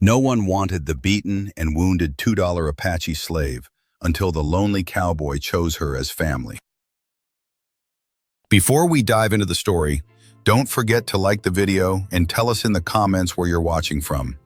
No one wanted the beaten and wounded $2 Apache slave until the lonely cowboy chose her as family. Before we dive into the story, don't forget to like the video and tell us in the comments where you're watching from.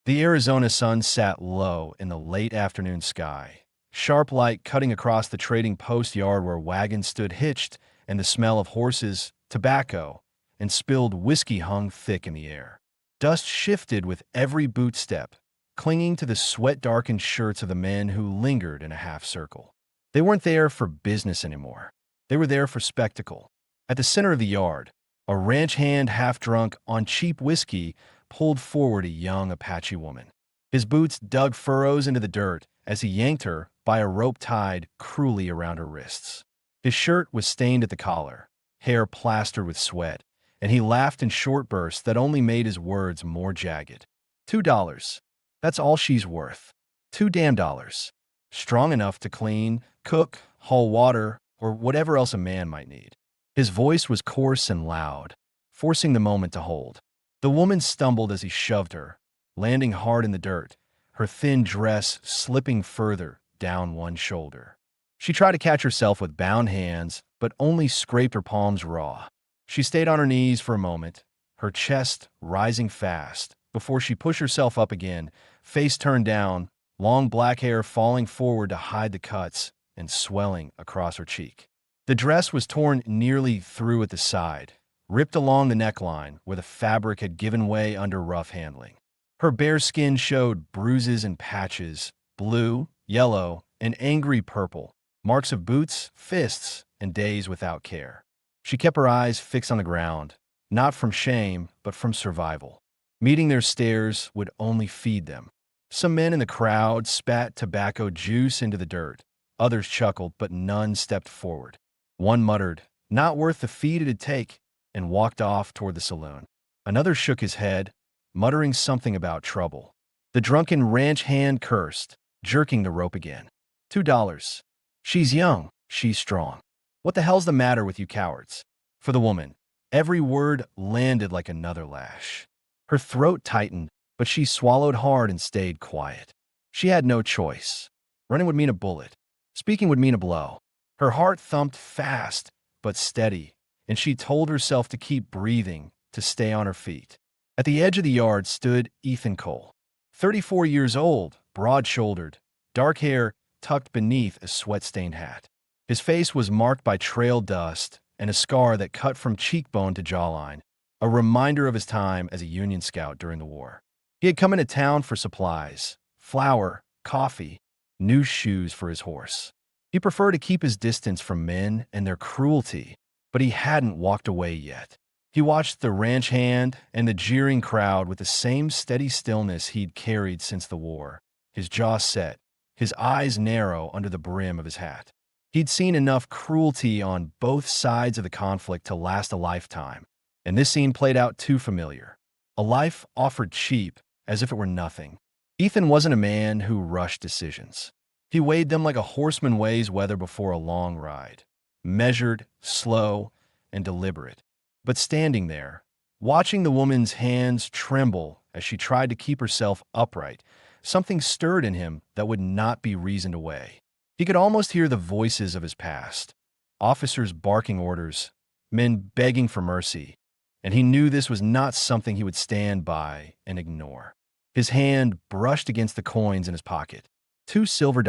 The Arizona sun sat low in the late afternoon sky, sharp light cutting across the trading post yard where wagons stood hitched, and the smell of horses, tobacco, and spilled whiskey hung thick in the air. Dust shifted with every boot step, clinging to the sweat-darkened shirts of the men who lingered in a half-circle. They weren't there for business anymore. They were there for spectacle. At the center of the yard, a ranch hand half-drunk on cheap whiskey pulled forward a young Apache woman. His boots dug furrows into the dirt as he yanked her by a rope tied cruelly around her wrists. His shirt was stained at the collar, hair plastered with sweat, and he laughed in short bursts that only made his words more jagged. $2. That's all she's worth. $2 damn dollars. Strong enough to clean, cook, haul water, or whatever else a man might need. His voice was coarse and loud, forcing the moment to hold. The woman stumbled as he shoved her, landing hard in the dirt, her thin dress slipping further down one shoulder. She tried to catch herself with bound hands, but only scraped her palms raw. She stayed on her knees for a moment, her chest rising fast, before she pushed herself up again, face turned down, long black hair falling forward to hide the cuts and swelling across her cheek. The dress was torn nearly through at the side, ripped along the neckline where the fabric had given way under rough handling. Her bare skin showed bruises and patches, blue, yellow, and angry purple, marks of boots, fists, and days without care. She kept her eyes fixed on the ground, not from shame, but from survival. Meeting their stares would only feed them. Some men in the crowd spat tobacco juice into the dirt. Others chuckled, but none stepped forward. One muttered, "Not worth the feed it'd take," and walked off toward the saloon. Another shook his head, muttering something about trouble. The drunken ranch hand cursed, jerking the rope again. $2. She's young, she's strong. What the hell's the matter with you cowards? For the woman, every word landed like another lash. Her throat tightened, but she swallowed hard and stayed quiet. She had no choice. Running would mean a bullet. Speaking would mean a blow. Her heart thumped fast, but steady, and she told herself to keep breathing, to stay on her feet. At the edge of the yard stood Ethan Cole, 34 years old, broad-shouldered, dark hair tucked beneath a sweat-stained hat. His face was marked by trail dust and a scar that cut from cheekbone to jawline, a reminder of his time as a Union scout during the war. He had come into town for supplies, flour, coffee, new shoes for his horse. He preferred to keep his distance from men and their cruelty, but he hadn't walked away yet. He watched the ranch hand and the jeering crowd with the same steady stillness he'd carried since the war, his jaw set, his eyes narrow under the brim of his hat. He'd seen enough cruelty on both sides of the conflict to last a lifetime, and this scene played out too familiar. A life offered cheap, as if it were nothing. Ethan wasn't a man who rushed decisions. He weighed them like a horseman weighs weather before a long ride, measured, slow, and deliberate. But standing there, watching the woman's hands tremble as she tried to keep herself upright, something stirred in him that would not be reasoned away. He could almost hear the voices of his past, officers barking orders, men begging for mercy, and he knew this was not something he would stand by and ignore. His hand brushed against the coins in his pocket. $2 silver.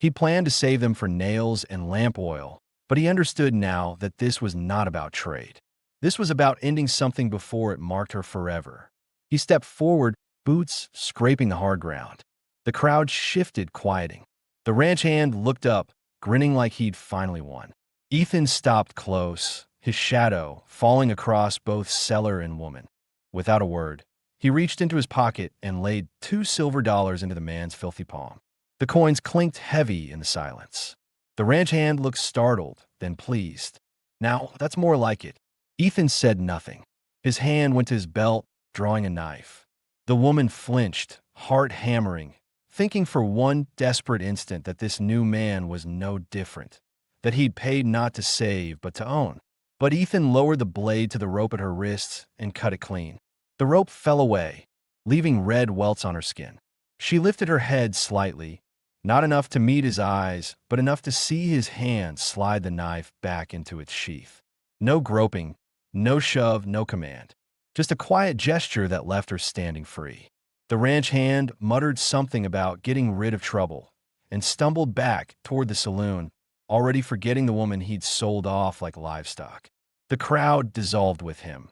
He planned to save them for nails and lamp oil, but he understood now that this was not about trade. This was about ending something before it marked her forever. He stepped forward, boots scraping the hard ground. The crowd shifted, quieting. The ranch hand looked up, grinning like he'd finally won. Ethan stopped close, his shadow falling across both seller and woman. Without a word, he reached into his pocket and laid $2 into the man's filthy palm. The coins clinked heavy in the silence. The ranch hand looked startled, then pleased. "Now, that's more like it." Ethan said nothing. His hand went to his belt, drawing a knife. The woman flinched, heart hammering, thinking for one desperate instant that this new man was no different, that he'd paid not to save but to own. But Ethan lowered the blade to the rope at her wrists and cut it clean. The rope fell away, leaving red welts on her skin. She lifted her head slightly, not enough to meet his eyes, but enough to see his hand slide the knife back into its sheath. No groping, no shove, no command. Just a quiet gesture that left her standing free. The ranch hand muttered something about getting rid of trouble and stumbled back toward the saloon, already forgetting the woman he'd sold off like livestock. The crowd dissolved with him,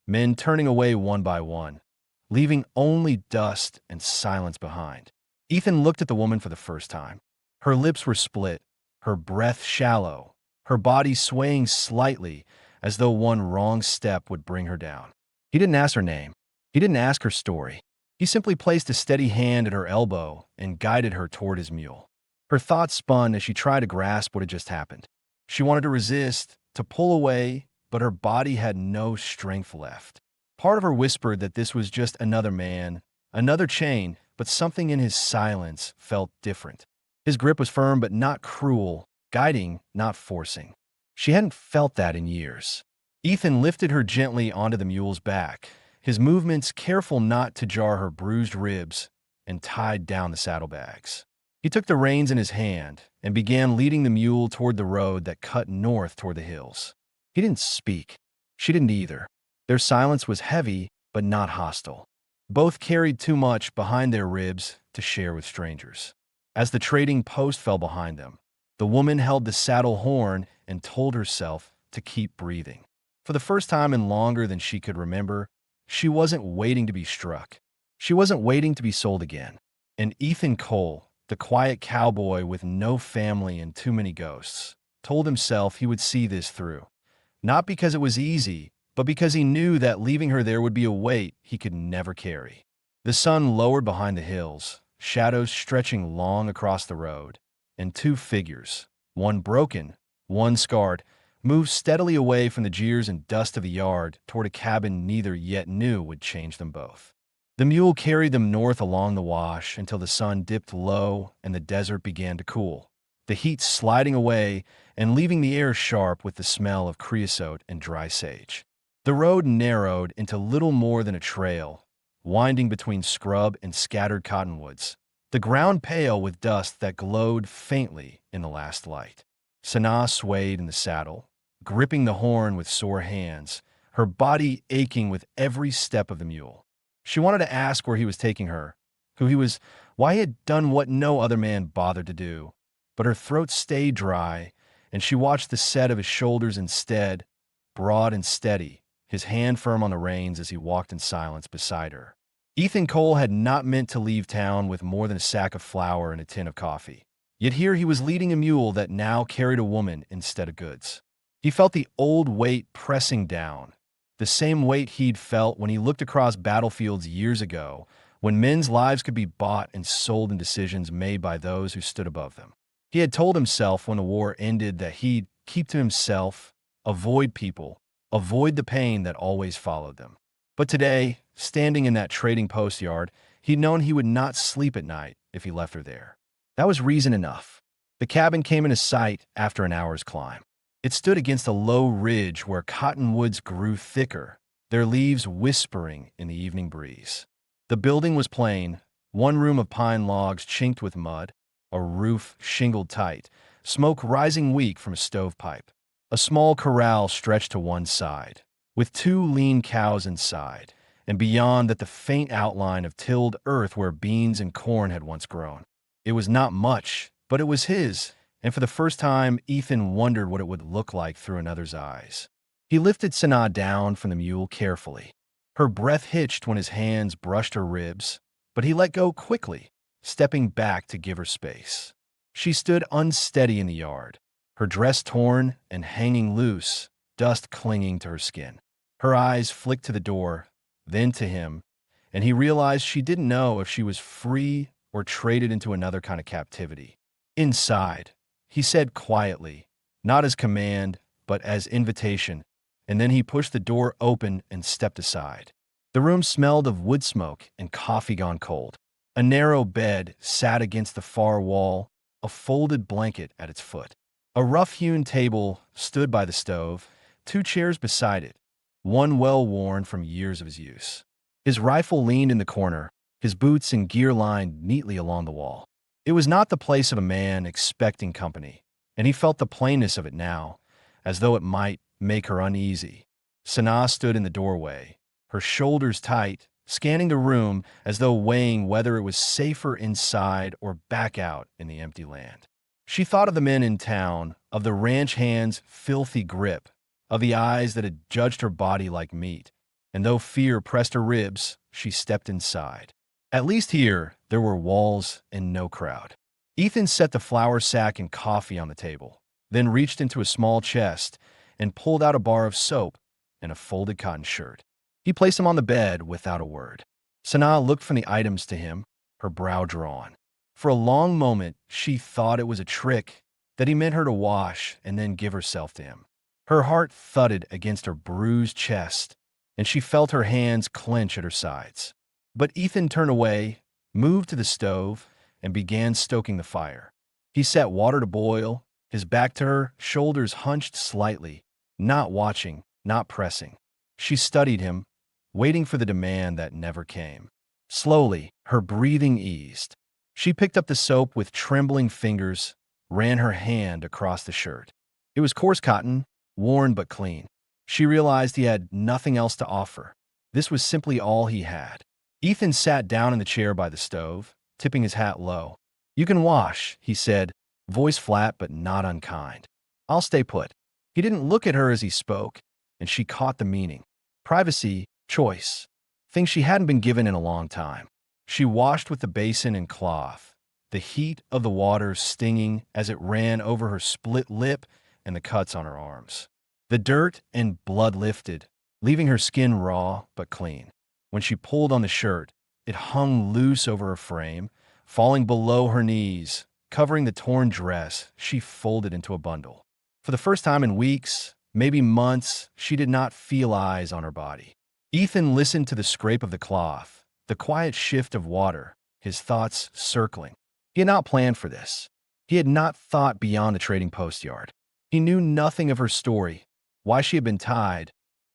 men turning away one by one, leaving only dust and silence behind. Ethan looked at the woman for the first time. Her lips were split, her breath shallow, her body swaying slightly as though one wrong step would bring her down. He didn't ask her name. He didn't ask her story. He simply placed a steady hand at her elbow and guided her toward his mule. Her thoughts spun as she tried to grasp what had just happened. She wanted to resist, to pull away, but her body had no strength left. Part of her whispered that this was just another man, another chain, but something in his silence felt different. His grip was firm but not cruel, guiding, not forcing. She hadn't felt that in years. Ethan lifted her gently onto the mule's back, his movements careful not to jar her bruised ribs, and tied down the saddlebags. He took the reins in his hand and began leading the mule toward the road that cut north toward the hills. He didn't speak. She didn't either. Their silence was heavy, but not hostile. Both carried too much behind their ribs to share with strangers. As the trading post fell behind them, the woman held the saddle horn and told herself to keep breathing. For the first time in longer than she could remember, she wasn't waiting to be struck. She wasn't waiting to be sold again. And Ethan Cole, the quiet cowboy with no family and too many ghosts, told himself he would see this through. Not because it was easy, but because he knew that leaving her there would be a weight he could never carry. The sun lowered behind the hills, shadows stretching long across the road, and two figures, one broken, one scarred, moved steadily away from the jeers and dust of the yard toward a cabin neither yet knew would change them both. The mule carried them north along the wash until the sun dipped low and the desert began to cool, the heat sliding away and leaving the air sharp with the smell of creosote and dry sage. The road narrowed into little more than a trail, winding between scrub and scattered cottonwoods, the ground pale with dust that glowed faintly in the last light. Sanaa swayed in the saddle, gripping the horn with sore hands, her body aching with every step of the mule. She wanted to ask where he was taking her, who he was, why he had done what no other man bothered to do, but her throat stayed dry, and she watched the set of his shoulders instead, broad and steady, his hand firm on the reins as he walked in silence beside her. Ethan Cole had not meant to leave town with more than a sack of flour and a tin of coffee. Yet here he was leading a mule that now carried a woman instead of goods. He felt the old weight pressing down, the same weight he'd felt when he looked across battlefields years ago, when men's lives could be bought and sold in decisions made by those who stood above them. He had told himself when the war ended that he'd keep to himself, avoid people, avoid the pain that always followed them. But today, standing in that trading post yard, he'd known he would not sleep at night if he left her there. That was reason enough. The cabin came into sight after an hour's climb. It stood against a low ridge where cottonwoods grew thicker, their leaves whispering in the evening breeze. The building was plain, one room of pine logs chinked with mud, a roof shingled tight, smoke rising weak from a stovepipe. A small corral stretched to one side, with two lean cows inside, and beyond that the faint outline of tilled earth where beans and corn had once grown. It was not much, but it was his, and for the first time, Ethan wondered what it would look like through another's eyes. He lifted Sanaa down from the mule carefully. Her breath hitched when his hands brushed her ribs, but he let go quickly, stepping back to give her space. She stood unsteady in the yard, her dress torn and hanging loose, dust clinging to her skin. Her eyes flicked to the door, then to him, and he realized she didn't know if she was free or traded into another kind of captivity. Inside, he said quietly, not as command, but as invitation, and then he pushed the door open and stepped aside. The room smelled of wood smoke and coffee gone cold. A narrow bed sat against the far wall, a folded blanket at its foot. A rough-hewn table stood by the stove, two chairs beside it, one well-worn from years of his use. His rifle leaned in the corner, his boots and gear lined neatly along the wall. It was not the place of a man expecting company, and he felt the plainness of it now, as though it might make her uneasy. Sanaa stood in the doorway, her shoulders tight, scanning the room as though weighing whether it was safer inside or back out in the empty land. She thought of the men in town, of the ranch hand's filthy grip, of the eyes that had judged her body like meat, and though fear pressed her ribs, she stepped inside. At least here, there were walls and no crowd. Ethan set the flour sack and coffee on the table, then reached into a small chest and pulled out a bar of soap and a folded cotton shirt. He placed them on the bed without a word. Sanaa looked from the items to him, her brow drawn. For a long moment, she thought it was a trick, that he meant her to wash and then give herself to him. Her heart thudded against her bruised chest, and she felt her hands clench at her sides. But Ethan turned away, moved to the stove, and began stoking the fire. He set water to boil, his back to her, shoulders hunched slightly, not watching, not pressing. She studied him, waiting for the demand that never came. Slowly, her breathing eased. She picked up the soap with trembling fingers, ran her hand across the shirt. It was coarse cotton, worn but clean. She realized he had nothing else to offer. This was simply all he had. Ethan sat down in the chair by the stove, tipping his hat low. "You can wash," he said, voice flat but not unkind. "I'll stay put." He didn't look at her as he spoke, and she caught the meaning. Privacy, choice, things she hadn't been given in a long time. She washed with the basin and cloth, the heat of the water stinging as it ran over her split lip and the cuts on her arms. The dirt and blood lifted, leaving her skin raw but clean. When she pulled on the shirt, it hung loose over her frame, falling below her knees, covering the torn dress she folded into a bundle. For the first time in weeks, maybe months, she did not feel eyes on her body. Ethan listened to the scrape of the cloth, the quiet shift of water, his thoughts circling. He had not planned for this. He had not thought beyond the trading post yard. He knew nothing of her story, why she had been tied,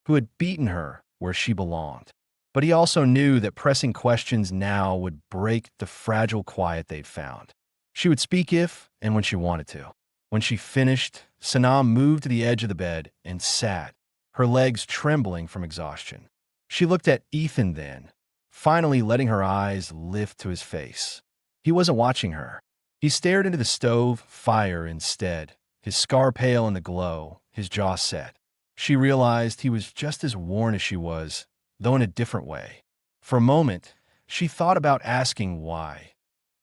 who had beaten her where she belonged. But he also knew that pressing questions now would break the fragile quiet they'd found. She would speak if and when she wanted to. When she finished, Sanaa moved to the edge of the bed and sat, her legs trembling from exhaustion. She looked at Ethan then, finally letting her eyes lift to his face. He wasn't watching her. He stared into the stove fire instead, his scar pale in the glow, his jaw set. She realized he was just as worn as she was, though in a different way. For a moment, she thought about asking why.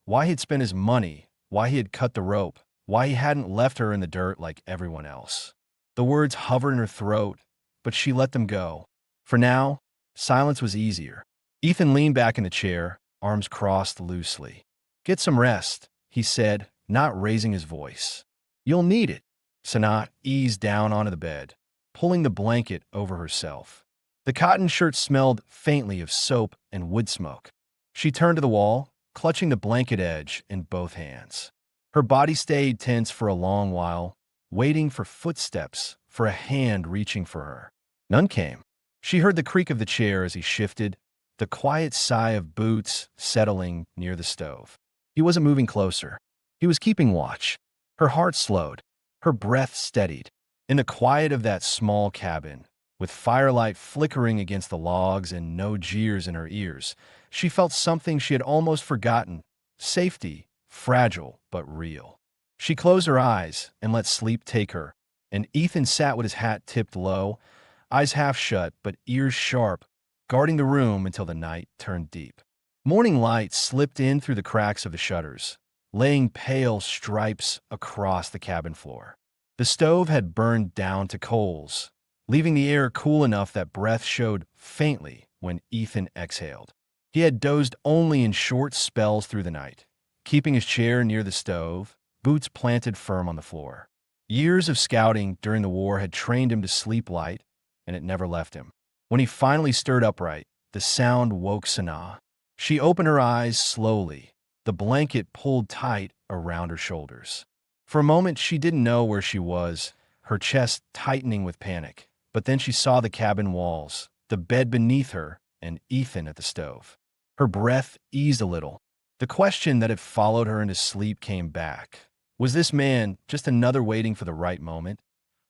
Why he'd spent his money, why he had cut the rope, why he hadn't left her in the dirt like everyone else. The words hovered in her throat, but she let them go. For now, silence was easier. Ethan leaned back in the chair, arms crossed loosely. "Get some rest," he said, not raising his voice. "You'll need it." Sanaa eased down onto the bed, pulling the blanket over herself. The cotton shirt smelled faintly of soap and wood smoke. She turned to the wall, clutching the blanket edge in both hands. Her body stayed tense for a long while, waiting for footsteps, for a hand reaching for her. None came. She heard the creak of the chair as he shifted, the quiet sigh of boots settling near the stove. He wasn't moving closer. He was keeping watch. Her heart slowed. Her breath steadied. In the quiet of that small cabin, with firelight flickering against the logs and no jeers in her ears, she felt something she had almost forgotten. Safety, fragile but real. She closed her eyes and let sleep take her, and Ethan sat with his hat tipped low, eyes half shut but ears sharp, guarding the room until the night turned deep. Morning light slipped in through the cracks of the shutters, laying pale stripes across the cabin floor. The stove had burned down to coals, leaving the air cool enough that breath showed faintly when Ethan exhaled. He had dozed only in short spells through the night, keeping his chair near the stove, boots planted firm on the floor. Years of scouting during the war had trained him to sleep light, and it never left him. When he finally stirred upright, the sound woke Sanaa. She opened her eyes slowly, the blanket pulled tight around her shoulders. For a moment, she didn't know where she was, her chest tightening with panic. But then she saw the cabin walls, the bed beneath her, and Ethan at the stove. Her breath eased a little. The question that had followed her into sleep came back. Was this man just another waiting for the right moment?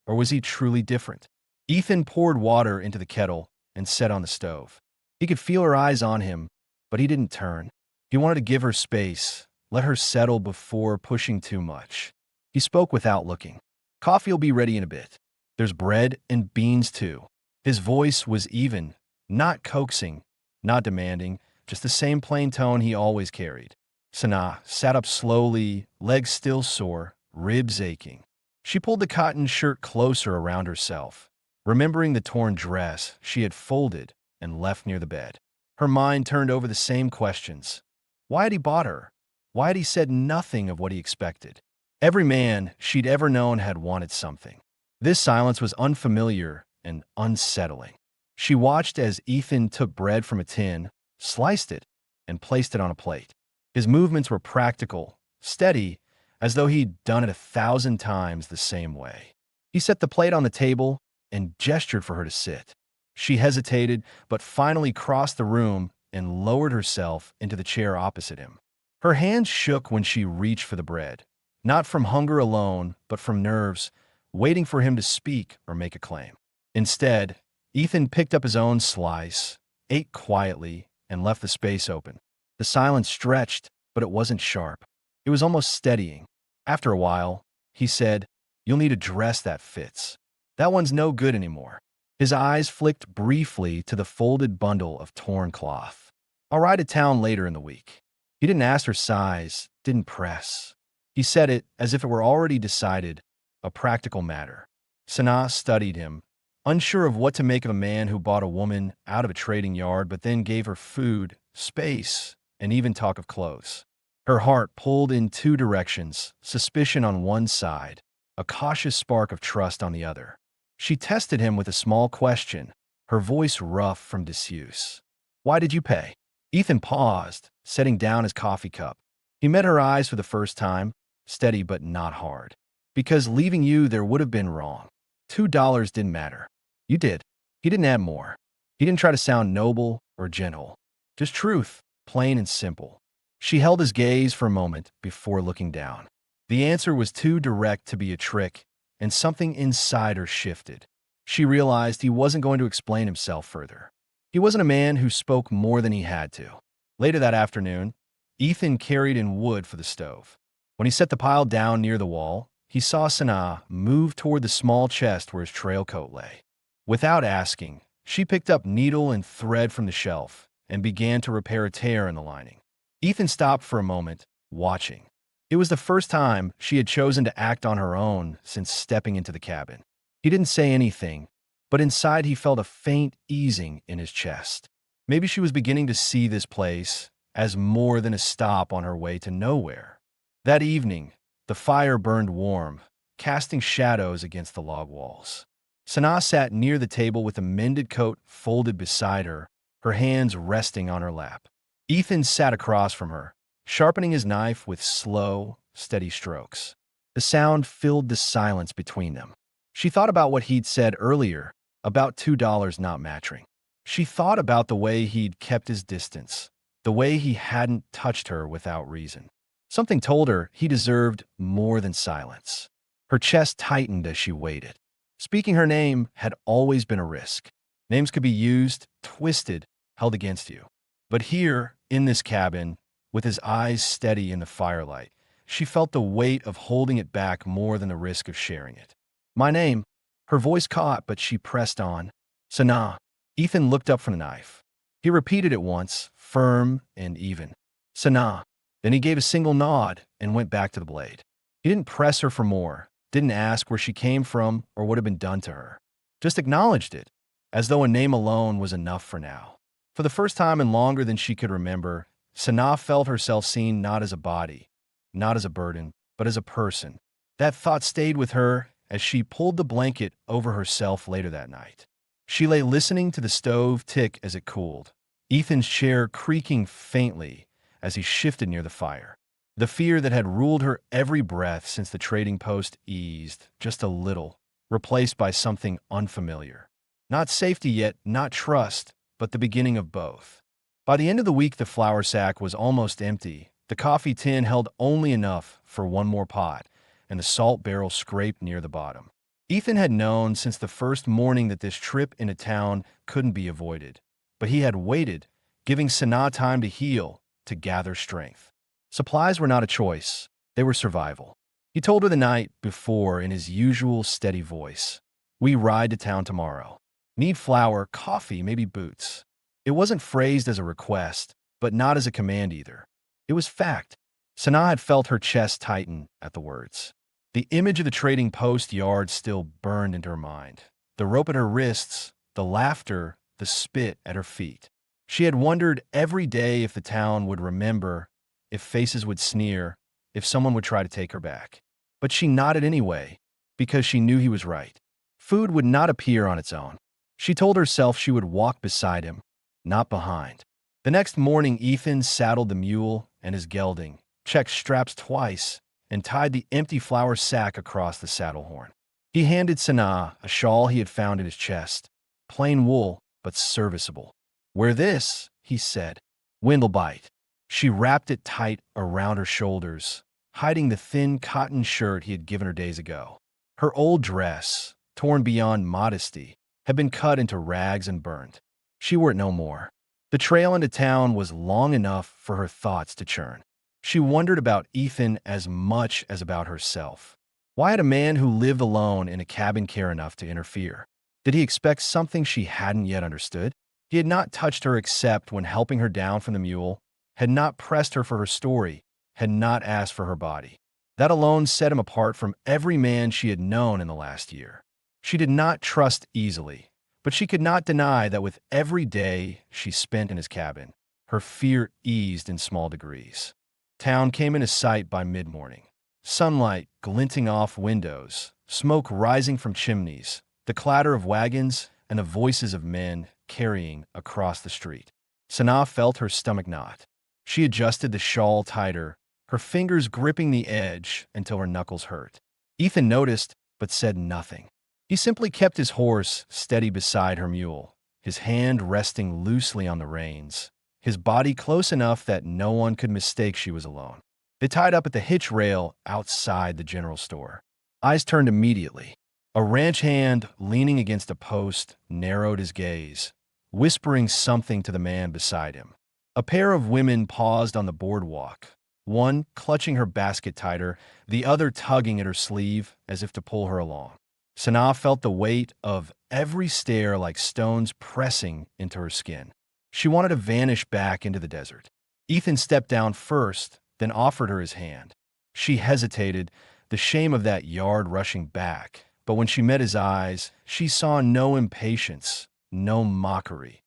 Or was he truly different? Ethan poured water into the kettle and set on the stove. He could feel her eyes on him, but he didn't turn. He wanted to give her space, let her settle before pushing too much. He spoke without looking. Coffee will be ready in a bit. There's bread and beans too. His voice was even, not coaxing, not demanding, just the same plain tone he always carried. Sanaa sat up slowly, legs still sore, ribs aching. She pulled the cotton shirt closer around herself, remembering the torn dress she had folded and left near the bed. Her mind turned over the same questions. Why had he bought her? Why had he said nothing of what he expected? Every man she'd ever known had wanted something. This silence was unfamiliar and unsettling. She watched as Ethan took bread from a tin, sliced it, and placed it on a plate. His movements were practical, steady, as though he'd done it 1,000 times the same way. He set the plate on the table and gestured for her to sit. She hesitated, but finally crossed the room and lowered herself into the chair opposite him. Her hands shook when she reached for the bread, not from hunger alone, but from nerves, waiting for him to speak or make a claim. Instead, Ethan picked up his own slice, ate quietly, and left the space open. The silence stretched, but it wasn't sharp. It was almost steadying. After a while, he said, "You'll need a dress that fits. That one's no good anymore." His eyes flicked briefly to the folded bundle of torn cloth. "I'll ride to town later in the week." He didn't ask her size, didn't press. He said it as if it were already decided, a practical matter. Sanaa studied him, unsure of what to make of a man who bought a woman out of a trading yard but then gave her food, space, and even talk of clothes. Her heart pulled in two directions, suspicion on one side, a cautious spark of trust on the other. She tested him with a small question, her voice rough from disuse. "Why did you pay?" Ethan paused, setting down his coffee cup. He met her eyes for the first time, steady but not hard. "Because leaving you there would have been wrong. $2 didn't matter. You did." He didn't add more. He didn't try to sound noble or gentle. Just truth, plain and simple. She held his gaze for a moment before looking down. The answer was too direct to be a trick, and something inside her shifted. She realized he wasn't going to explain himself further. He wasn't a man who spoke more than he had to. Later that afternoon, Ethan carried in wood for the stove. When he set the pile down near the wall, he saw Sanaa move toward the small chest where his trail coat lay. Without asking, she picked up needle and thread from the shelf and began to repair a tear in the lining. Ethan stopped for a moment, watching. It was the first time she had chosen to act on her own since stepping into the cabin. He didn't say anything, but inside he felt a faint easing in his chest. Maybe she was beginning to see this place as more than a stop on her way to nowhere. That evening, the fire burned warm, casting shadows against the log walls. Sanaa sat near the table with a mended coat folded beside her, her hands resting on her lap. Ethan sat across from her, sharpening his knife with slow, steady strokes. The sound filled the silence between them. She thought about what he'd said earlier, about $2 not matching. She thought about the way he'd kept his distance, the way he hadn't touched her without reason. Something told her he deserved more than silence. Her chest tightened as she waited. Speaking her name had always been a risk. Names could be used, twisted, held against you. But here, in this cabin, with his eyes steady in the firelight, she felt the weight of holding it back more than the risk of sharing it. "My name." Her voice caught, but she pressed on. "Sanaa." Ethan looked up from the knife. He repeated it once, firm and even. "Sanaa." Then he gave a single nod and went back to the blade. He didn't press her for more, didn't ask where she came from or what had been done to her. Just acknowledged it, as though a name alone was enough for now. For the first time in longer than she could remember, Sanaa felt herself seen not as a body, not as a burden, but as a person. That thought stayed with her as she pulled the blanket over herself later that night. She lay listening to the stove tick as it cooled, Ethan's chair creaking faintly as he shifted near the fire. The fear that had ruled her every breath since the trading post eased, just a little, replaced by something unfamiliar. Not safety yet, not trust, but the beginning of both. By the end of the week, the flour sack was almost empty. The coffee tin held only enough for one more pot, and the salt barrel scraped near the bottom. Ethan had known since the first morning that this trip into town couldn't be avoided, but he had waited, giving Sanaa time to heal, to gather strength. Supplies were not a choice, they were survival. He told her the night before in his usual steady voice, "We ride to town tomorrow. Need flour, coffee, maybe boots." It wasn't phrased as a request, but not as a command either. It was fact. Sanaa had felt her chest tighten at the words. The image of the trading post yard still burned into her mind. The rope at her wrists, the laughter, the spit at her feet. She had wondered every day if the town would remember, if faces would sneer, if someone would try to take her back. But she nodded anyway, because she knew he was right. Food would not appear on its own. She told herself she would walk beside him, not behind. The next morning, Ethan saddled the mule and his gelding, checked straps twice, and tied the empty flour sack across the saddle horn. He handed Sanaa a shawl he had found in his chest. Plain wool, but serviceable. "Wear this," he said. "Wind'll bite." She wrapped it tight around her shoulders, hiding the thin cotton shirt he had given her days ago. Her old dress, torn beyond modesty, had been cut into rags and burned. She wore it no more. The trail into town was long enough for her thoughts to churn. She wondered about Ethan as much as about herself. Why had a man who lived alone in a cabin care enough to interfere? Did he expect something she hadn't yet understood? He had not touched her except when helping her down from the mule, had not pressed her for her story, had not asked for her body. That alone set him apart from every man she had known in the last year. She did not trust easily, but she could not deny that with every day she spent in his cabin, her fear eased in small degrees. Town came into sight by mid-morning. Sunlight glinting off windows, smoke rising from chimneys, the clatter of wagons, and the voices of men carrying across the street. Sanaa felt her stomach knot. She adjusted the shawl tighter, her fingers gripping the edge until her knuckles hurt. Ethan noticed, but said nothing. He simply kept his horse steady beside her mule, his hand resting loosely on the reins, his body close enough that no one could mistake she was alone. They tied up at the hitch rail outside the general store. Eyes turned immediately. A ranch hand leaning against a post narrowed his gaze, whispering something to the man beside him. A pair of women paused on the boardwalk, one clutching her basket tighter, the other tugging at her sleeve as if to pull her along. Sanaa felt the weight of every stare like stones pressing into her skin. She wanted to vanish back into the desert. Ethan stepped down first, then offered her his hand. She hesitated, the shame of that yard rushing back. But when she met his eyes, she saw no impatience, no mockery,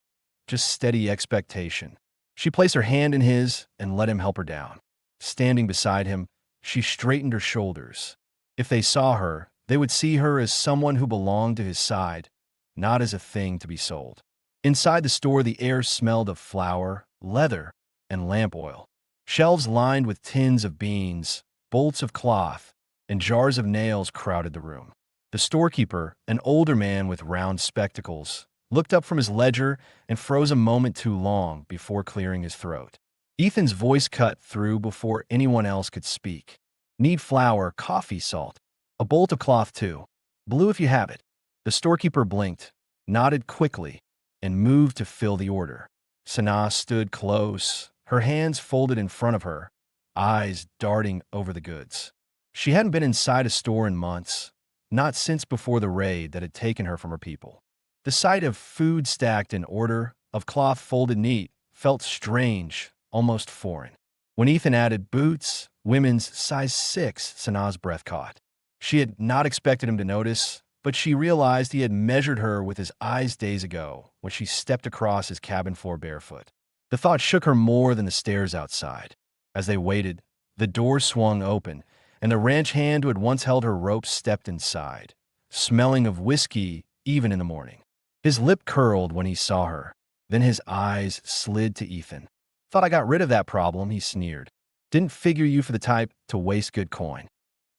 just steady expectation. She placed her hand in his and let him help her down. Standing beside him, she straightened her shoulders. If they saw her, they would see her as someone who belonged to his side, not as a thing to be sold. Inside the store, the air smelled of flour, leather, and lamp oil. Shelves lined with tins of beans, bolts of cloth, and jars of nails crowded the room. The storekeeper, an older man with round spectacles, looked up from his ledger and froze a moment too long before clearing his throat. Ethan's voice cut through before anyone else could speak. "Need flour, coffee, salt. A bolt of cloth, too. Blue if you have it." The storekeeper blinked, nodded quickly, and moved to fill the order. Sanaa stood close, her hands folded in front of her, eyes darting over the goods. She hadn't been inside a store in months, not since before the raid that had taken her from her people. The sight of food stacked in order, of cloth folded neat, felt strange, almost foreign. When Ethan added boots, women's size 6, Sanaa's breath caught. She had not expected him to notice, but she realized he had measured her with his eyes days ago when she stepped across his cabin floor barefoot. The thought shook her more than the stairs outside. As they waited, the door swung open, and the ranch hand who had once held her rope stepped inside, smelling of whiskey even in the morning. His lip curled when he saw her. Then his eyes slid to Ethan. "Thought I got rid of that problem," he sneered. "Didn't figure you for the type to waste good coin."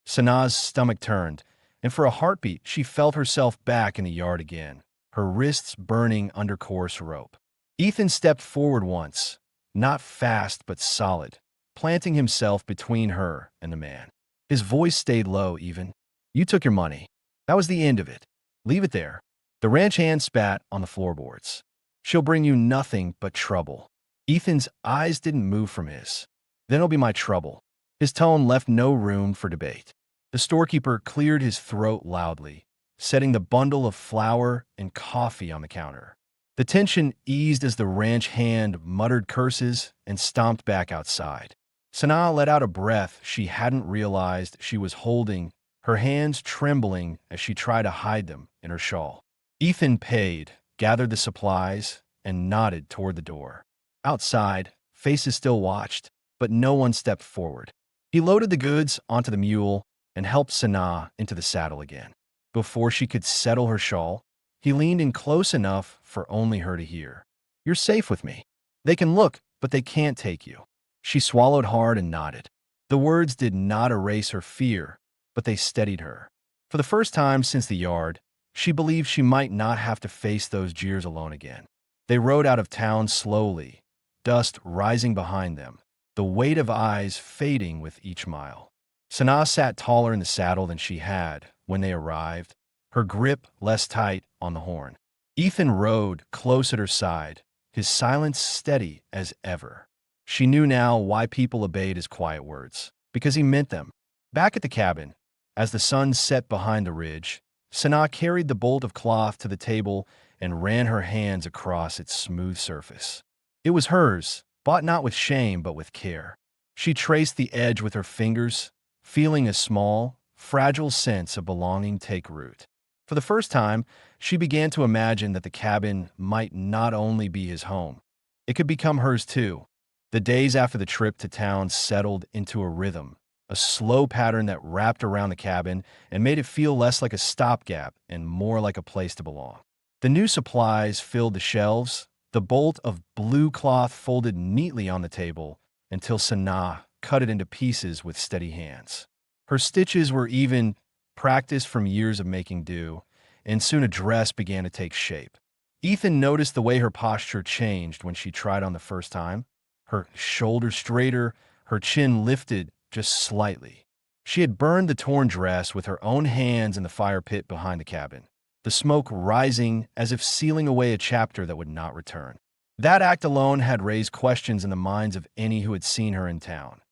Sanaa's stomach turned, and for a heartbeat she felt herself back in the yard again, her wrists burning under coarse rope. Ethan stepped forward once, not fast but solid, planting himself between her and the man. His voice stayed low even. You took your money. That was the end of it. Leave it there. The ranch hand spat on the floorboards. She'll bring you nothing but trouble. Ethan's eyes didn't move from his. Then it'll be my trouble. His tone left no room for debate. The storekeeper cleared his throat loudly, setting the bundle of flour and coffee on the counter. The tension eased as the ranch hand muttered curses and stomped back outside. Sanaa let out a breath she hadn't realized she was holding, her hands trembling as she tried to hide them in her shawl. Ethan paid, gathered the supplies, and nodded toward the door. Outside, faces still watched, but no one stepped forward. He loaded the goods onto the mule and helped Sanaa into the saddle again. Before she could settle her shawl, he leaned in close enough for only her to hear. You're safe with me. They can look, but they can't take you. She swallowed hard and nodded. The words did not erase her fear, but they steadied her. For the first time since the yard, she believed she might not have to face those jeers alone again. They rode out of town slowly, dust rising behind them, the weight of eyes fading with each mile. Sanaa sat taller in the saddle than she had when they arrived, her grip less tight on the horn. Ethan rode close at her side, his silence steady as ever. She knew now why people obeyed his quiet words, because he meant them. Back at the cabin, as the sun set behind the ridge, Sanaa carried the bolt of cloth to the table and ran her hands across its smooth surface. It was hers, bought not with shame but with care. She traced the edge with her fingers, feeling a small, fragile sense of belonging take root. For the first time, she began to imagine that the cabin might not only be his home. It could become hers too. The days after the trip to town settled into a rhythm, a slow pattern that wrapped around the cabin and made it feel less like a stopgap and more like a place to belong. The new supplies filled the shelves, the bolt of blue cloth folded neatly on the table until Sanaa cut it into pieces with steady hands. Her stitches were even, practiced from years of making do, and soon a dress began to take shape. Ethan noticed the way her posture changed when she tried on the first time. Her shoulders straighter, her chin lifted just slightly. She had burned the torn dress with her own hands in the fire pit behind the cabin, the smoke rising as if sealing away a chapter that would not return. That act alone had raised questions in the minds of any who had seen her in town.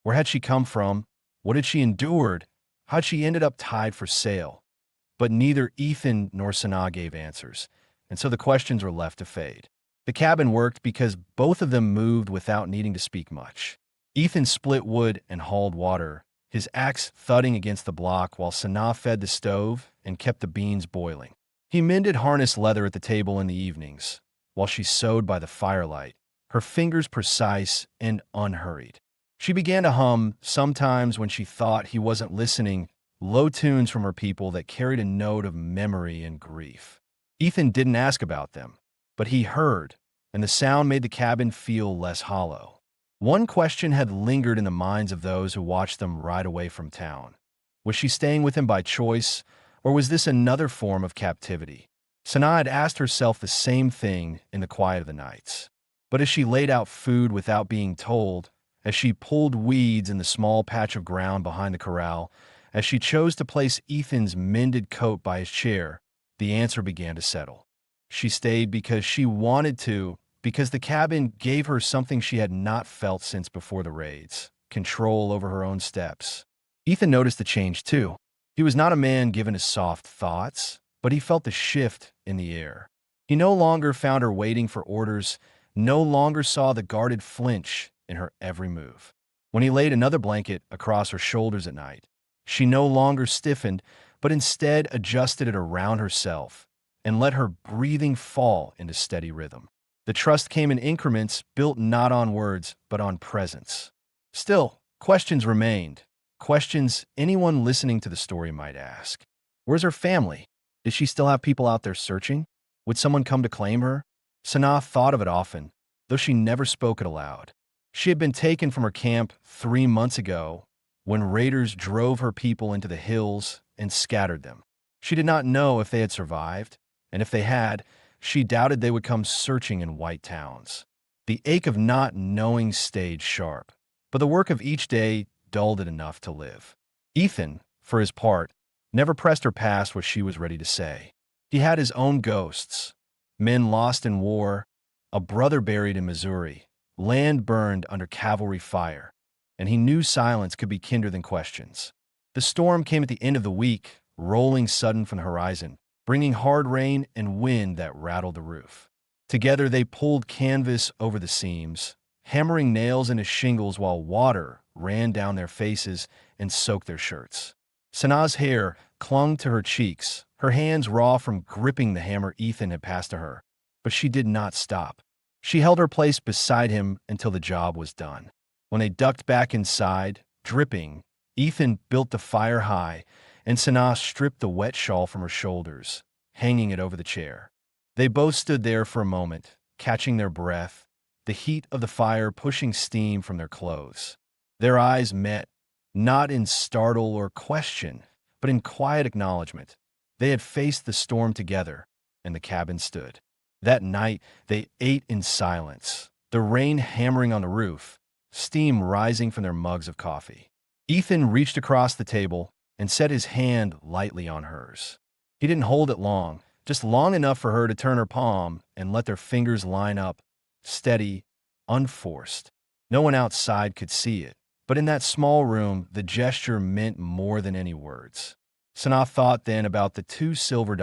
Where had she come from? What had she endured? How'd she ended up tied for sale? But neither Ethan nor Sanaa gave answers, and so the questions were left to fade. The cabin worked because both of them moved without needing to speak much. Ethan split wood and hauled water, his axe thudding against the block while Sanaa fed the stove and kept the beans boiling. He mended harness leather at the table in the evenings, while she sewed by the firelight, her fingers precise and unhurried. She began to hum, sometimes when she thought he wasn't listening, low tunes from her people that carried a note of memory and grief. Ethan didn't ask about them, but he heard, and the sound made the cabin feel less hollow. One question had lingered in the minds of those who watched them ride away from town. Was she staying with him by choice, or was this another form of captivity? Sanaa had asked herself the same thing in the quiet of the nights. But as she laid out food without being told, as she pulled weeds in the small patch of ground behind the corral, as she chose to place Ethan's mended coat by his chair, the answer began to settle. She stayed because she wanted to, because the cabin gave her something she had not felt since before the raids, control over her own steps. Ethan noticed the change too. He was not a man given to soft thoughts, but he felt the shift in the air. He no longer found her waiting for orders, no longer saw the guarded flinch in her every move. When he laid another blanket across her shoulders at night, she no longer stiffened, but instead adjusted it around herself and let her breathing fall into steady rhythm. The trust came in increments built not on words, but on presence. Still, questions remained. Questions anyone listening to the story might ask. Where's her family? Did she still have people out there searching? Would someone come to claim her? Sanaa thought of it often, though she never spoke it aloud. She had been taken from her camp 3 months ago when raiders drove her people into the hills and scattered them. She did not know if they had survived, and if they had, she doubted they would come searching in white towns. The ache of not knowing stayed sharp, but the work of each day dulled it enough to live. Ethan, for his part, never pressed her past what she was ready to say. He had his own ghosts, men lost in war, a brother buried in Missouri, land burned under cavalry fire, and he knew silence could be kinder than questions. The storm came at the end of the week, rolling sudden from the horizon, bringing hard rain and wind that rattled the roof. Together they pulled canvas over the seams, hammering nails into shingles while water ran down their faces and soaked their shirts. Sanaa's hair clung to her cheeks, her hands raw from gripping the hammer Ethan had passed to her, but she did not stop. She held her place beside him until the job was done. When they ducked back inside, dripping, Ethan built the fire high, and Sanaa stripped the wet shawl from her shoulders, hanging it over the chair. They both stood there for a moment, catching their breath, the heat of the fire pushing steam from their clothes. Their eyes met, not in startle or question, but in quiet acknowledgement. They had faced the storm together, and the cabin stood. That night, they ate in silence, the rain hammering on the roof, steam rising from their mugs of coffee. Ethan reached across the table and set his hand lightly on hers. He didn't hold it long, just long enough for her to turn her palm and let their fingers line up, steady, unforced. No one outside could see it, but in that small room, the gesture meant more than any words. Sanaa thought then about the $2 silver,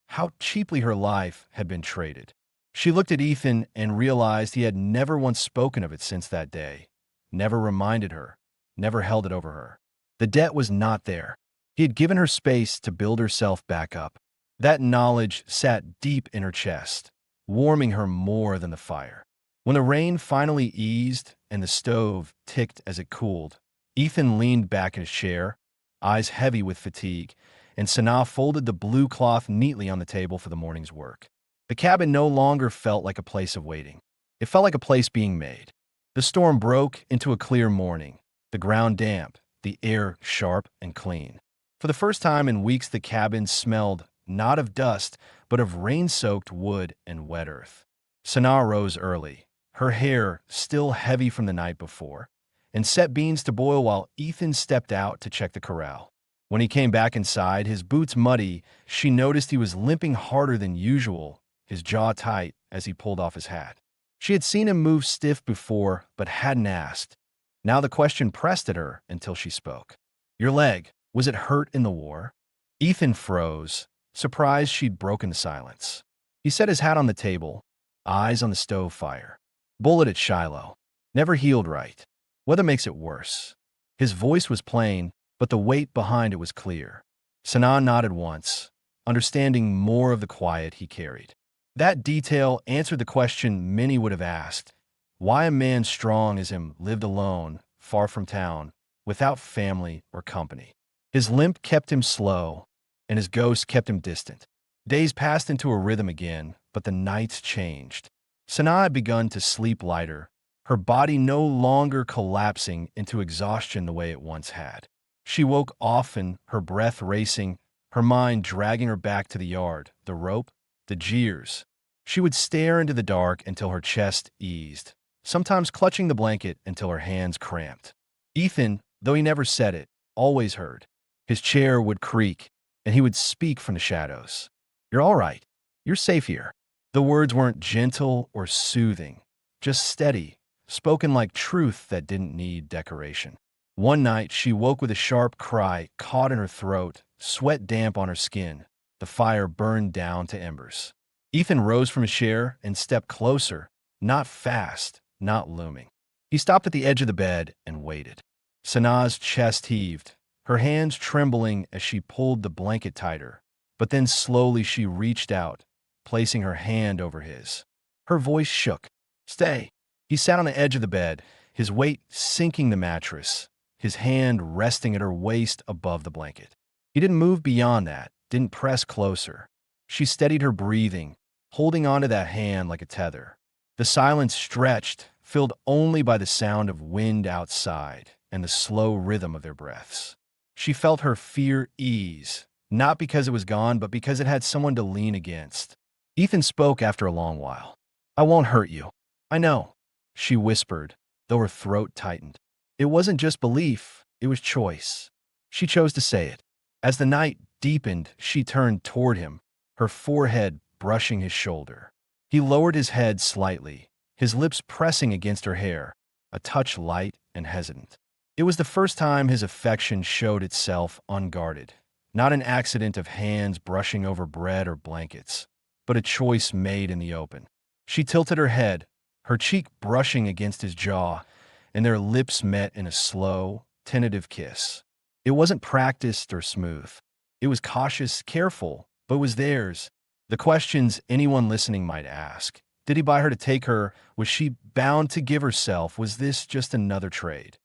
how cheaply her life had been traded. She looked at Ethan and realized he had never once spoken of it since that day, never reminded her, never held it over her. The debt was not there. He had given her space to build herself back up. That knowledge sat deep in her chest, warming her more than the fire. When the rain finally eased and the stove ticked as it cooled, Ethan leaned back in his chair, eyes heavy with fatigue, and Sanaa folded the blue cloth neatly on the table for the morning's work. The cabin no longer felt like a place of waiting. It felt like a place being made. The storm broke into a clear morning, the ground damp, the air sharp and clean. For the first time in weeks, the cabin smelled not of dust, but of rain-soaked wood and wet earth. Sanaa rose early, her hair still heavy from the night before, and set beans to boil while Ethan stepped out to check the corral. When he came back inside, his boots muddy, she noticed he was limping harder than usual, his jaw tight as he pulled off his hat. She had seen him move stiff before, but hadn't asked. Now the question pressed at her until she spoke. "Your leg, was it hurt in the war?" Ethan froze, surprised she'd broken the silence. He set his hat on the table, eyes on the stove fire. "Bullet at Shiloh. Never healed right. Weather makes it worse." His voice was plain, but the weight behind it was clear. Sanaa nodded once, understanding more of the quiet he carried. That detail answered the question many would have asked: why a man strong as him lived alone, far from town, without family or company. His limp kept him slow, and his ghost kept him distant. Days passed into a rhythm again, but the nights changed. Sanaa had begun to sleep lighter, her body no longer collapsing into exhaustion the way it once had. She woke often, her breath racing, her mind dragging her back to the yard, the rope, the jeers. She would stare into the dark until her chest eased, sometimes clutching the blanket until her hands cramped. Ethan, though he never said it, always heard. His chair would creak, and he would speak from the shadows. "You're all right. You're safe here." The words weren't gentle or soothing, just steady, spoken like truth that didn't need decoration. One night, she woke with a sharp cry caught in her throat, sweat damp on her skin. The fire burned down to embers. Ethan rose from his chair and stepped closer, not fast, not looming. He stopped at the edge of the bed and waited. Sanaa's chest heaved, her hands trembling as she pulled the blanket tighter. But then slowly she reached out, placing her hand over his. Her voice shook. "Stay." He sat on the edge of the bed, his weight sinking the mattress, his hand resting at her waist above the blanket. He didn't move beyond that, didn't press closer. She steadied her breathing, holding onto that hand like a tether. The silence stretched, filled only by the sound of wind outside and the slow rhythm of their breaths. She felt her fear ease, not because it was gone, but because it had someone to lean against. Ethan spoke after a long while. I won't hurt you. I know, she whispered, though her throat tightened. It wasn't just belief, it was choice. She chose to say it. As the night deepened, she turned toward him, her forehead brushing his shoulder. He lowered his head slightly, his lips pressing against her hair, a touch light and hesitant. It was the first time his affection showed itself unguarded, not an accident of hands brushing over bread or blankets, but a choice made in the open. She tilted her head, her cheek brushing against his jaw, and their lips met in a slow, tentative kiss. It wasn't practiced or smooth. It was cautious, careful, but was theirs. The questions anyone listening might ask. Did he buy her to take her? Was she bound to give herself? Was this just another trade?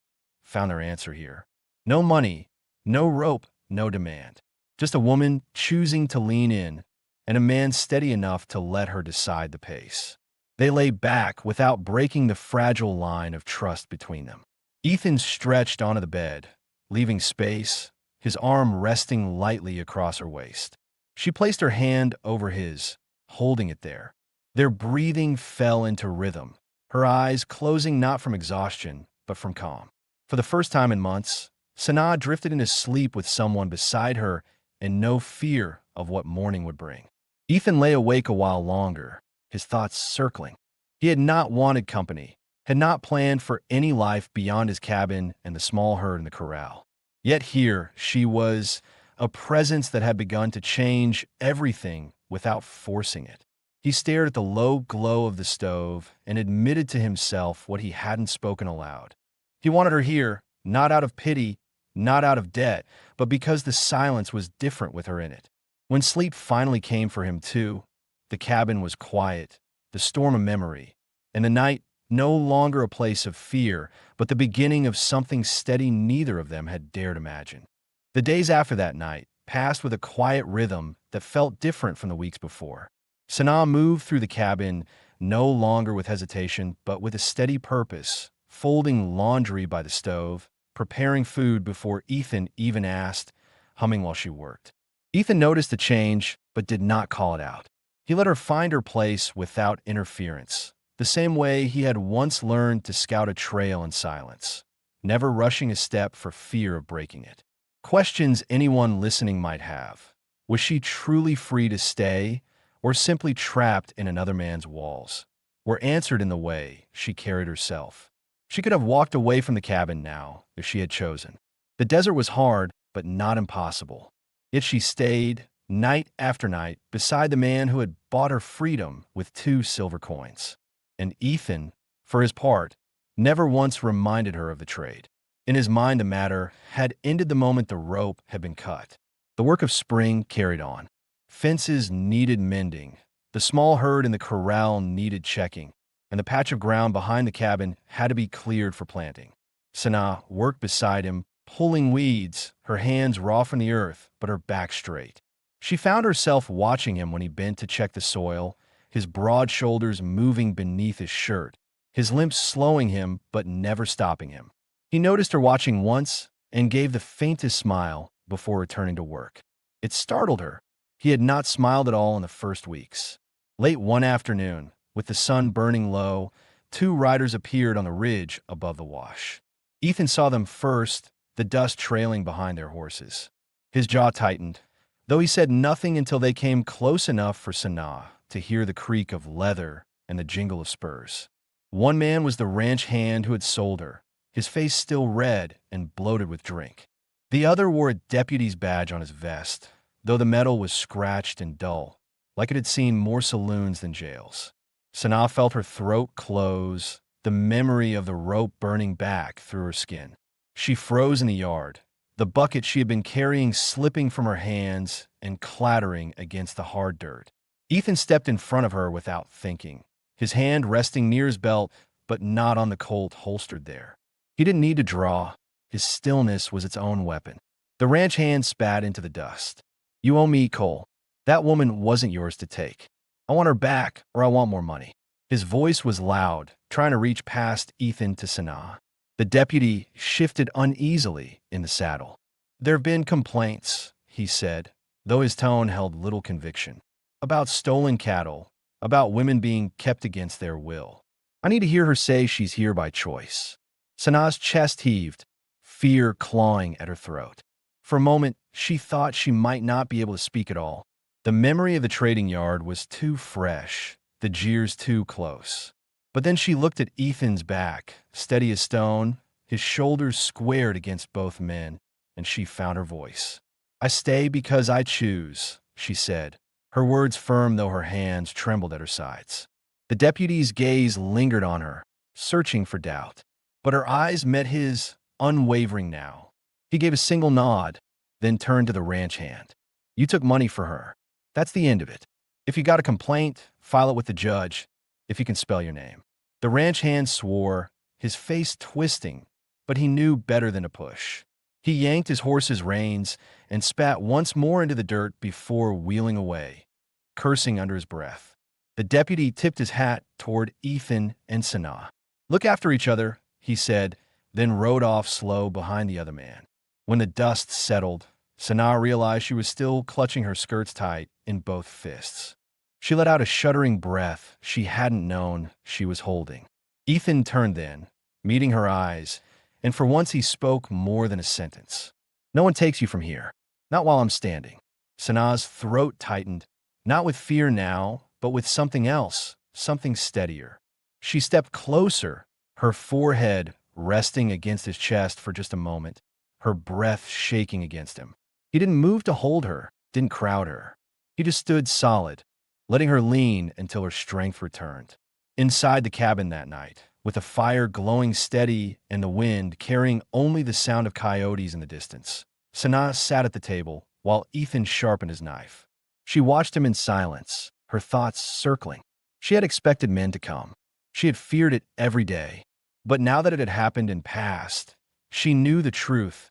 Found their answer here. No money, no rope, no demand. Just a woman choosing to lean in, and a man steady enough to let her decide the pace. They lay back without breaking the fragile line of trust between them. Ethan stretched onto the bed, leaving space, his arm resting lightly across her waist. She placed her hand over his, holding it there. Their breathing fell into rhythm, her eyes closing not from exhaustion, but from calm. For the first time in months, Sanaa drifted into sleep with someone beside her and no fear of what morning would bring. Ethan lay awake a while longer, his thoughts circling. He had not wanted company, had not planned for any life beyond his cabin and the small herd in the corral. Yet here she was, a presence that had begun to change everything without forcing it. He stared at the low glow of the stove and admitted to himself what he hadn't spoken aloud. He wanted her here, not out of pity, not out of debt, but because the silence was different with her in it. When sleep finally came for him too, the cabin was quiet, the storm a memory, and the night no longer a place of fear, but the beginning of something steady neither of them had dared imagine. The days after that night passed with a quiet rhythm that felt different from the weeks before. Sanaa moved through the cabin, no longer with hesitation, but with a steady purpose, folding laundry by the stove, preparing food before Ethan even asked, humming while she worked. Ethan noticed the change, but did not call it out. He let her find her place without interference, the same way he had once learned to scout a trail in silence, never rushing a step for fear of breaking it. Questions anyone listening might have. Was she truly free to stay, or simply trapped in another man's walls? Were answered in the way she carried herself. She could have walked away from the cabin now if she had chosen. The desert was hard, but not impossible. Yet she stayed, night after night, beside the man who had bought her freedom with 2 silver coins. And Ethan, for his part, never once reminded her of the trade. In his mind, the matter had ended the moment the rope had been cut. The work of spring carried on. Fences needed mending. The small herd in the corral needed checking, and the patch of ground behind the cabin had to be cleared for planting. Sanaa worked beside him, pulling weeds, her hands raw from the earth, but her back straight. She found herself watching him when he bent to check the soil, his broad shoulders moving beneath his shirt, his limp slowing him but never stopping him. He noticed her watching once and gave the faintest smile before returning to work. It startled her. He had not smiled at all in the first weeks. Late one afternoon, with the sun burning low, 2 riders appeared on the ridge above the wash. Ethan saw them first, the dust trailing behind their horses. His jaw tightened, though he said nothing until they came close enough for Sanaa to hear the creak of leather and the jingle of spurs. One man was the ranch hand who had sold her, his face still red and bloated with drink. The other wore a deputy's badge on his vest, though the metal was scratched and dull, like it had seen more saloons than jails. Sanaa felt her throat close, the memory of the rope burning back through her skin. She froze in the yard, the bucket she had been carrying slipping from her hands and clattering against the hard dirt. Ethan stepped in front of her without thinking, his hand resting near his belt, but not on the Colt holstered there. He didn't need to draw. His stillness was its own weapon. The ranch hand spat into the dust. You owe me, Cole. That woman wasn't yours to take. I want her back, or I want more money. His voice was loud, trying to reach past Ethan to Sanaa. The deputy shifted uneasily in the saddle. There have been complaints, he said, though his tone held little conviction. about stolen cattle, about women being kept against their will. I need to hear her say she's here by choice. Sanaa's chest heaved, fear clawing at her throat. For a moment, she thought she might not be able to speak at all. The memory of the trading yard was too fresh, the jeers too close. But then she looked at Ethan's back, steady as stone, his shoulders squared against both men, and she found her voice. "I stay because I choose," she said, her words firm though her hands trembled at her sides. The deputy's gaze lingered on her, searching for doubt. But her eyes met his, unwavering now. He gave a single nod, then turned to the ranch hand. "You took money for her. That's the end of it. If you got a complaint, file it with the judge, if you can spell your name." The ranch hand swore, his face twisting, but he knew better than to push. He yanked his horse's reins and spat once more into the dirt before wheeling away, cursing under his breath. The deputy tipped his hat toward Ethan and Sanaa. "Look after each other," he said, then rode off slow behind the other man. When the dust settled, Sanaa realized she was still clutching her skirts tight in both fists. She let out a shuddering breath she hadn't known she was holding. Ethan turned then, meeting her eyes, and for once he spoke more than a sentence. "No one takes you from here. Not while I'm standing." Sanaa's throat tightened, not with fear now, but with something else, something steadier. She stepped closer, her forehead resting against his chest for just a moment, her breath shaking against him. He didn't move to hold her, didn't crowd her. He just stood solid, letting her lean until her strength returned. Inside the cabin that night, with the fire glowing steady and the wind carrying only the sound of coyotes in the distance, Sanaa sat at the table while Ethan sharpened his knife. She watched him in silence, her thoughts circling. She had expected men to come. She had feared it every day. But now that it had happened and passed, she knew the truth.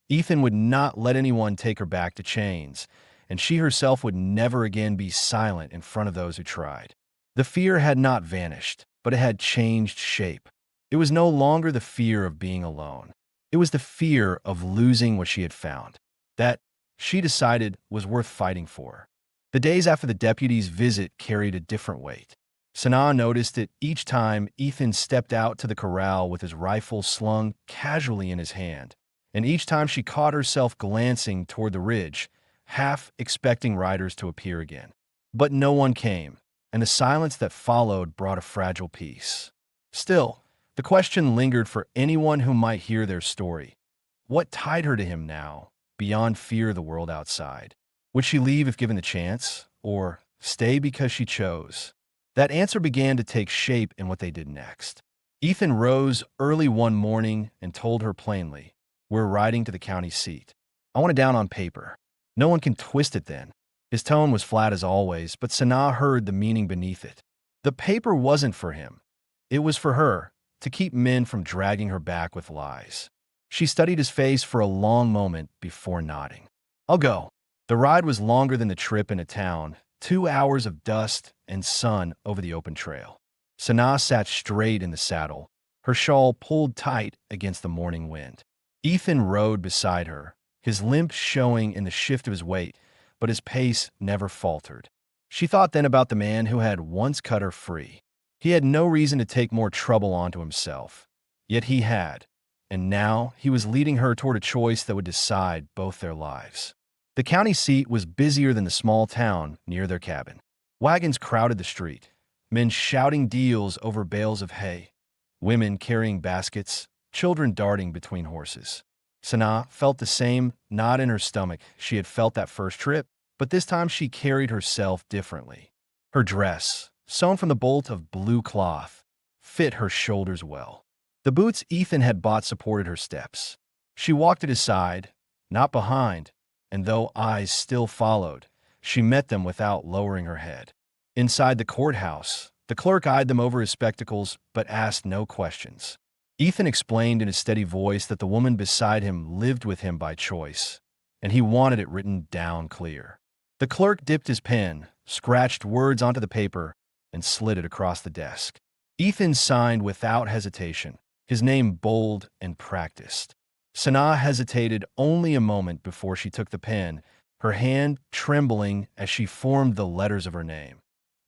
Ethan would not let anyone take her back to chains, and she herself would never again be silent in front of those who tried. The fear had not vanished, but it had changed shape. It was no longer the fear of being alone. It was the fear of losing what she had found, that, she decided, was worth fighting for. The days after the deputy's visit carried a different weight. Sanaa noticed it each time Ethan stepped out to the corral with his rifle slung casually in his hand, and each time she caught herself glancing toward the ridge, half expecting riders to appear again. But no one came, and the silence that followed brought a fragile peace. Still, the question lingered for anyone who might hear their story. What tied her to him now, beyond fear of the world outside? Would she leave if given the chance, or stay because she chose? That answer began to take shape in what they did next. Ethan rose early one morning and told her plainly, "We're riding to the county seat. I want it down on paper. No one can twist it then." His tone was flat as always, but Sanaa heard the meaning beneath it. The paper wasn't for him. It was for her, to keep men from dragging her back with lies. She studied his face for a long moment before nodding. "I'll go." The ride was longer than the trip into town, 2 hours of dust and sun over the open trail. Sanaa sat straight in the saddle, her shawl pulled tight against the morning wind. Ethan rode beside her, his limp showing in the shift of his weight, but his pace never faltered. She thought then about the man who had once cut her free. He had no reason to take more trouble onto himself, yet he had, and now he was leading her toward a choice that would decide both their lives. The county seat was busier than the small town near their cabin. Wagons crowded the street, men shouting deals over bales of hay, women carrying baskets, children darting between horses. Sanaa felt the same knot in her stomach she had felt that first trip, but this time she carried herself differently. Her dress, sewn from the bolt of blue cloth, fit her shoulders well. The boots Ethan had bought supported her steps. She walked at his side, not behind, and though eyes still followed, she met them without lowering her head. Inside the courthouse, the clerk eyed them over his spectacles but asked no questions. Ethan explained in a steady voice that the woman beside him lived with him by choice, and he wanted it written down clear. The clerk dipped his pen, scratched words onto the paper, and slid it across the desk. Ethan signed without hesitation, his name bold and practiced. Sanaa hesitated only a moment before she took the pen, her hand trembling as she formed the letters of her name.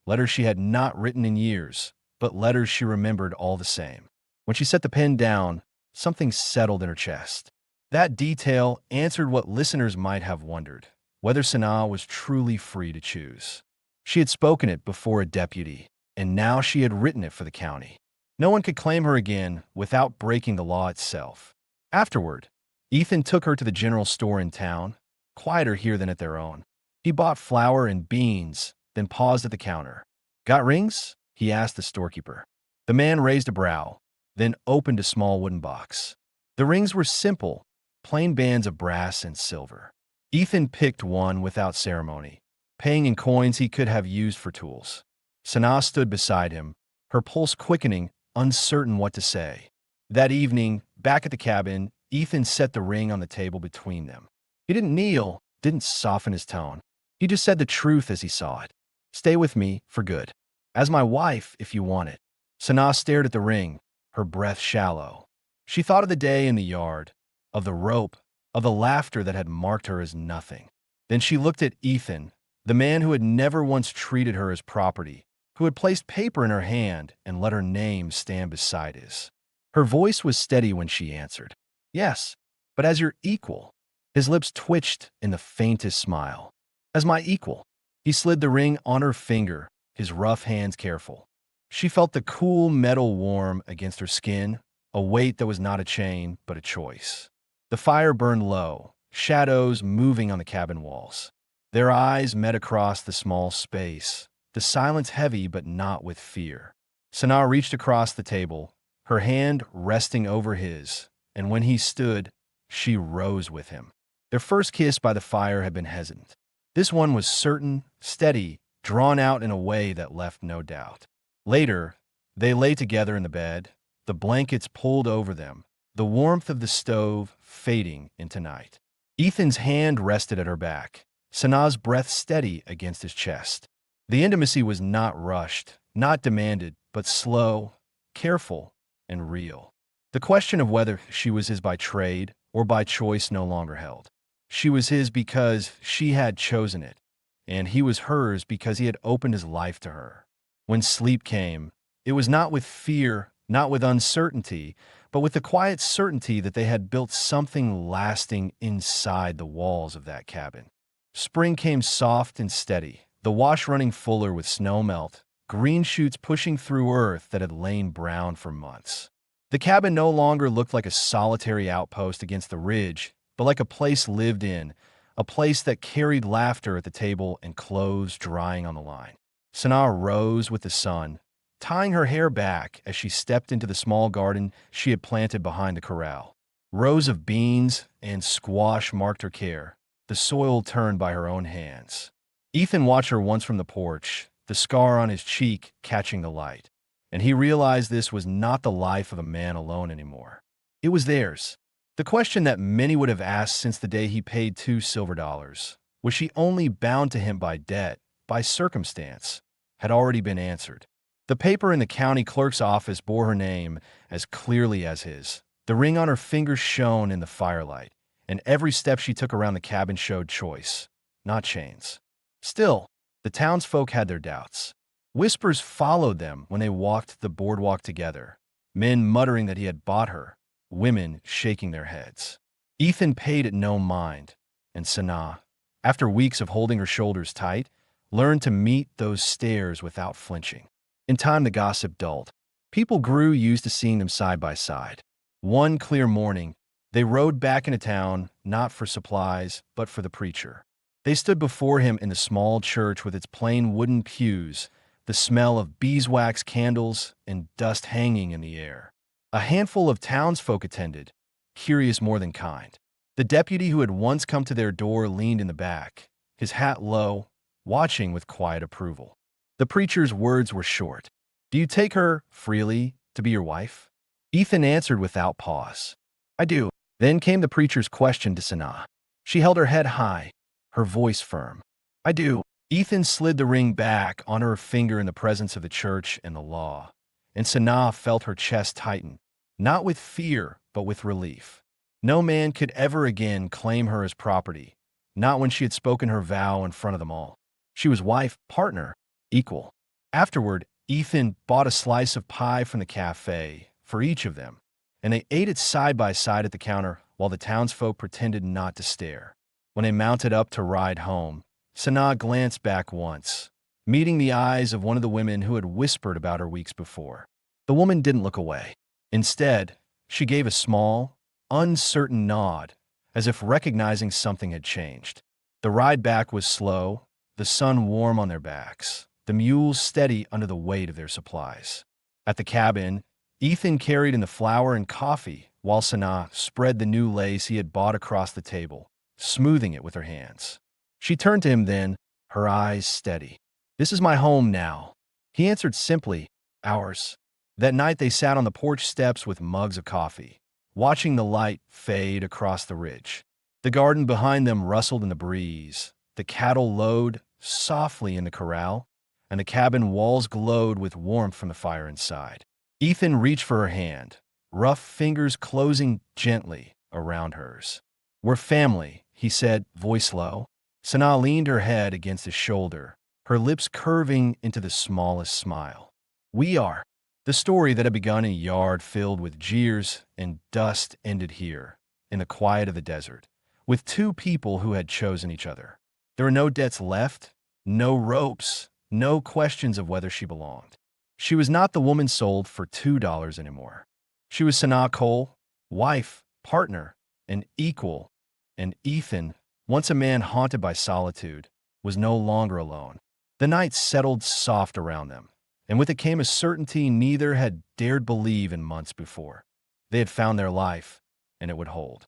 Letters she had not written in years, but letters she remembered all the same. When she set the pen down, something settled in her chest. That detail answered what listeners might have wondered, whether Sanaa was truly free to choose. She had spoken it before a deputy, and now she had written it for the county. No one could claim her again without breaking the law itself. Afterward, Ethan took her to the general store in town, quieter here than at their own. He bought flour and beans, then paused at the counter. "Got rings?" he asked the storekeeper. The man raised a brow, then opened a small wooden box. The rings were simple, plain bands of brass and silver. Ethan picked one without ceremony, paying in coins he could have used for tools. Sanaa stood beside him, her pulse quickening, uncertain what to say. That evening, back at the cabin, Ethan set the ring on the table between them. He didn't kneel, didn't soften his tone. He just said the truth as he saw it. "Stay with me for good. As my wife, if you want it." Sanaa stared at the ring, her breath shallow. She thought of the day in the yard, of the rope, of the laughter that had marked her as nothing. Then she looked at Ethan, the man who had never once treated her as property, who had placed paper in her hand and let her name stand beside his. Her voice was steady when she answered, "Yes, but as your equal." His lips twitched in the faintest smile. "As my equal." He slid the ring on her finger, his rough hands careful. She felt the cool metal warm against her skin, a weight that was not a chain, but a choice. The fire burned low, shadows moving on the cabin walls. Their eyes met across the small space, the silence heavy but not with fear. Sanaa reached across the table, her hand resting over his, and when he stood, she rose with him. Their first kiss by the fire had been hesitant. This one was certain, steady, drawn out in a way that left no doubt. Later, they lay together in the bed, the blankets pulled over them, the warmth of the stove fading into night. Ethan's hand rested at her back, Sanaa's breath steady against his chest. The intimacy was not rushed, not demanded, but slow, careful, and real. The question of whether she was his by trade or by choice no longer held. She was his because she had chosen it, and he was hers because he had opened his life to her. When sleep came, it was not with fear, not with uncertainty, but with the quiet certainty that they had built something lasting inside the walls of that cabin. Spring came soft and steady, the wash running fuller with snow melt, green shoots pushing through earth that had lain brown for months. The cabin no longer looked like a solitary outpost against the ridge, but like a place lived in, a place that carried laughter at the table and clothes drying on the line. Sanaa rose with the sun, tying her hair back as she stepped into the small garden she had planted behind the corral. Rows of beans and squash marked her care, the soil turned by her own hands. Ethan watched her once from the porch, the scar on his cheek catching the light, and he realized this was not the life of a man alone anymore. It was theirs. The question that many would have asked since the day he paid $2 was she only bound to him by debt, by circumstance, had already been answered. The paper in the county clerk's office bore her name as clearly as his. The ring on her finger shone in the firelight, and every step she took around the cabin showed choice, not chains. Still, the townsfolk had their doubts. Whispers followed them when they walked the boardwalk together, men muttering that he had bought her, women shaking their heads. Ethan paid it no mind, and Sanaa, after weeks of holding her shoulders tight, learned to meet those stares without flinching. In time, the gossip dulled. People grew used to seeing them side by side. One clear morning, they rode back into town, not for supplies, but for the preacher. They stood before him in the small church with its plain wooden pews, the smell of beeswax candles and dust hanging in the air. A handful of townsfolk attended, curious more than kind. The deputy who had once come to their door leaned in the back, his hat low, watching with quiet approval. The preacher's words were short. "Do you take her, freely, to be your wife?" Ethan answered without pause. "I do." Then came the preacher's question to Sanaa. She held her head high, her voice firm. "I do." Ethan slid the ring back on her finger in the presence of the church and the law, and Sanaa felt her chest tighten, not with fear, but with relief. No man could ever again claim her as property, not when she had spoken her vow in front of them all. She was wife, partner, equal. Afterward, Ethan bought a slice of pie from the cafe for each of them, and they ate it side by side at the counter while the townsfolk pretended not to stare. When they mounted up to ride home, Sanaa glanced back once, meeting the eyes of one of the women who had whispered about her weeks before. The woman didn't look away. Instead, she gave a small, uncertain nod, as if recognizing something had changed. The ride back was slow, the sun warm on their backs, the mules steady under the weight of their supplies. At the cabin, Ethan carried in the flour and coffee, while Sanaa spread the new lace he had bought across the table, smoothing it with her hands. She turned to him then, her eyes steady. "This is my home now." He answered simply, "Ours." That night they sat on the porch steps with mugs of coffee, watching the light fade across the ridge. The garden behind them rustled in the breeze, the cattle lowed softly in the corral, and the cabin walls glowed with warmth from the fire inside. Ethan reached for her hand, rough fingers closing gently around hers. "We're family," he said, voice low. Sanaa leaned her head against his shoulder, her lips curving into the smallest smile. "We are." The story that had begun in a yard filled with jeers and dust ended here, in the quiet of the desert, with two people who had chosen each other. There were no debts left, no ropes, no questions of whether she belonged. She was not the woman sold for $2 anymore. She was Sanaa Cole, wife, partner, and equal, and Ethan, once a man haunted by solitude, was no longer alone. The night settled soft around them, and with it came a certainty neither had dared believe in months before. They had found their life, and it would hold.